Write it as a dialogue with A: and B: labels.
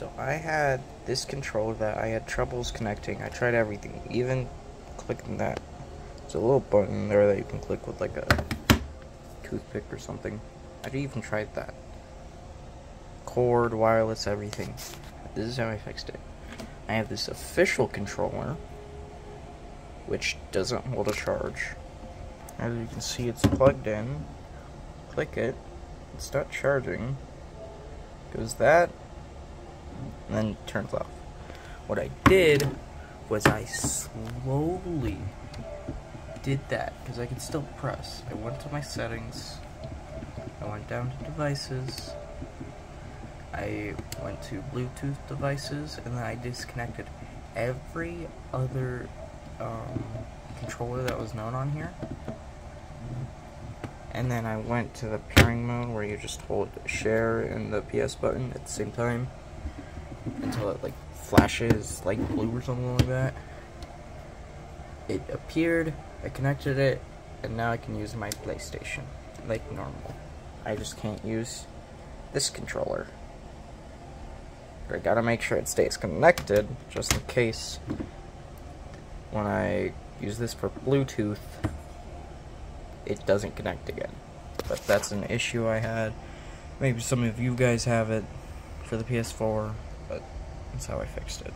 A: So I had this controller that I had troubles connecting. I tried everything, even clicking that. There's a little button there that you can click with like a toothpick or something. I even tried that. Cord, wireless, everything. This is how I fixed it. I have this official controller, which doesn't hold a charge. As you can see, it's plugged in. Click it, start charging. Goes that, and then turns off. What I did was I slowly did that because I could still press. I went to my settings, I went down to devices, I went to Bluetooth devices, and then I disconnected every other controller that was known on here. And then I went to the pairing mode where you just hold share and the PS button at the same time until it like flashes like blue or something like that. It appeared, I connected it, and now I can use my PlayStation like normal. I just can't use this controller. But I gotta make sure it stays connected just in case when I use this for Bluetooth it doesn't connect again. But that's an issue I had. Maybe some of you guys have it for the PS4, but that's how I fixed it.